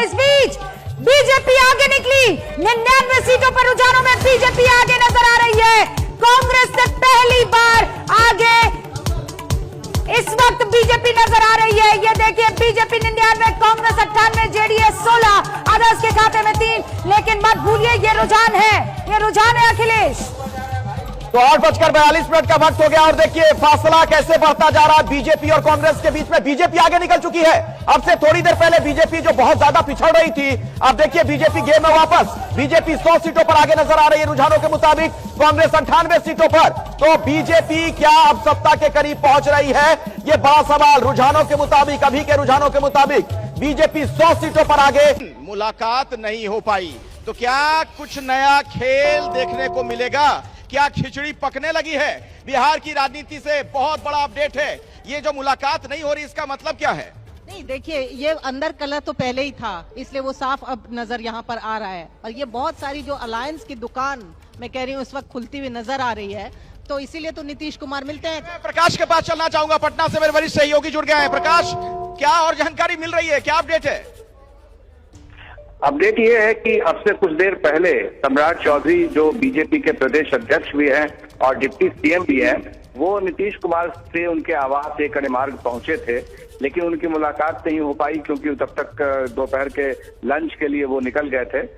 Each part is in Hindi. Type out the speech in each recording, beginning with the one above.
इस बीच बीजेपी आगे निकली, 99 सीटों पर रुझानों में बीजेपी आगे नजर आ रही है। कांग्रेस से पहली बार आगे इस वक्त बीजेपी नजर आ रही है। ये देखिए, बीजेपी 99, कांग्रेस 98, जेडीएस 16, अदर्स के खाते में 3। लेकिन मत भूलिए, ये रुझान है अखिलेश। तो 8:42 का वक्त हो गया और देखिए फासला कैसे बढ़ता जा रहा है बीजेपी और कांग्रेस के बीच में। बीजेपी आगे निकल चुकी है। अब से थोड़ी देर पहले बीजेपी जो बहुत ज्यादा पिछड़ रही थी, अब देखिए बीजेपी गेम में वापस। बीजेपी 100 सीटों पर आगे नजर आ रही है रुझानों के मुताबिक, कांग्रेस 98 सीटों पर। तो बीजेपी क्या अब सत्ता के करीब पहुंच रही है, यह बड़ा सवाल। रुझानों के मुताबिक, अभी के रुझानों के मुताबिक बीजेपी 100 सीटों पर आगे। मुलाकात नहीं हो पाई तो क्या कुछ नया खेल देखने को मिलेगा? क्या खिचड़ी पकने लगी है? बिहार की राजनीति से बहुत बड़ा अपडेट है। ये जो मुलाकात नहीं हो रही, इसका मतलब क्या है? नहीं, देखिए, ये अंदर कलर तो पहले ही था, इसलिए वो साफ अब नजर यहाँ पर आ रहा है। और ये बहुत सारी जो अलायंस की दुकान मैं कह रही हूँ इस वक्त खुलती हुई नजर आ रही है, तो इसीलिए तो नीतीश कुमार मिलते हैं। मैं प्रकाश के पास चलना चाहूंगा, पटना से मेरे वरिष्ठ सहयोगी जुड़ गए हैं। प्रकाश, क्या और जानकारी मिल रही है, क्या अपडेट है? अपडेट ये है कि अब से कुछ देर पहले सम्राट चौधरी, जो बीजेपी के प्रदेश अध्यक्ष भी हैं और डिप्टी सीएम भी हैं, वो नीतीश कुमार से उनके आवास एक मार्ग पहुंचे थे, लेकिन उनकी मुलाकात नहीं हो पाई क्योंकि तब तक दोपहर के लंच के लिए वो निकल गए थे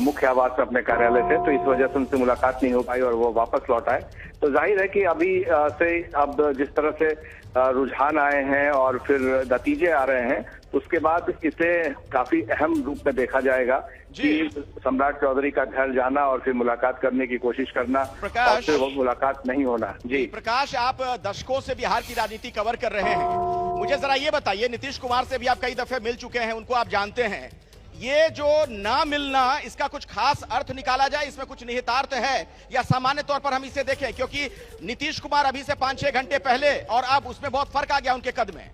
मुख्य आवास में अपने कार्यालय से। तो इस वजह से उनसे मुलाकात नहीं हो पाई और वो वापस लौट आए। तो जाहिर है कि अभी से अब जिस तरह से रुझान आए हैं और फिर नतीजे आ रहे हैं, उसके बाद इसे काफी अहम रूप में देखा जाएगा कि सम्राट चौधरी का घर जाना और फिर मुलाकात करने की कोशिश करना और फिर वो मुलाकात नहीं होना। जी प्रकाश, आप दशकों से बिहार की राजनीति कवर कर रहे हैं, मुझे जरा ये बताइए, नीतीश कुमार से भी आप कई दफे मिल चुके हैं, उनको आप जानते हैं, ये जो ना मिलना, इसका कुछ खास अर्थ निकाला जाए, इसमें कुछ निहितार्थ है या सामान्य तौर पर हम इसे देखें? क्योंकि नीतीश कुमार अभी से 5-6 घंटे पहले और अब उसमें बहुत फर्क आ गया उनके कद में।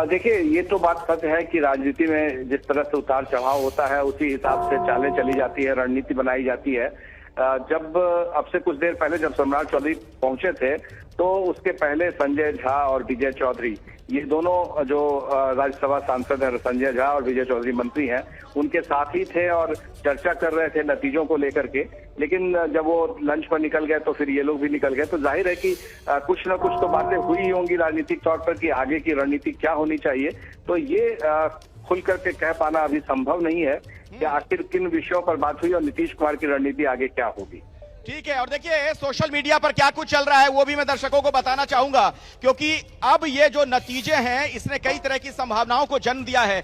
देखिए, ये तो बात सच है कि राजनीति में जिस तरह से उतार चढ़ाव होता है, उसी हिसाब से चालें चली जाती है, रणनीति बनाई जाती है। जब अब से कुछ देर पहले जब सम्राट चौधरी पहुंचे थे, तो उसके पहले संजय झा और विजय चौधरी, ये दोनों जो राज्यसभा सांसद हैं, संजय झा और विजय चौधरी मंत्री हैं, उनके साथ ही थे और चर्चा कर रहे थे नतीजों को लेकर के। लेकिन जब वो लंच पर निकल गए तो फिर ये लोग भी निकल गए। तो जाहिर है कि कुछ ना कुछ तो बातें हुई होंगी राजनीतिक तौर पर कि आगे की रणनीति क्या होनी चाहिए। तो ये खुल करके कह पाना अभी संभव नहीं है कि आखिर किन विषयों पर बात हुई और नीतीश कुमार की रणनीति आगे क्या होगी। ठीक है, और देखिए सोशल मीडिया पर क्या कुछ चल रहा है वो भी मैं दर्शकों को बताना चाहूंगा, क्योंकि अब ये जो नतीजे हैं इसने कई तरह की संभावनाओं को जन्म दिया है।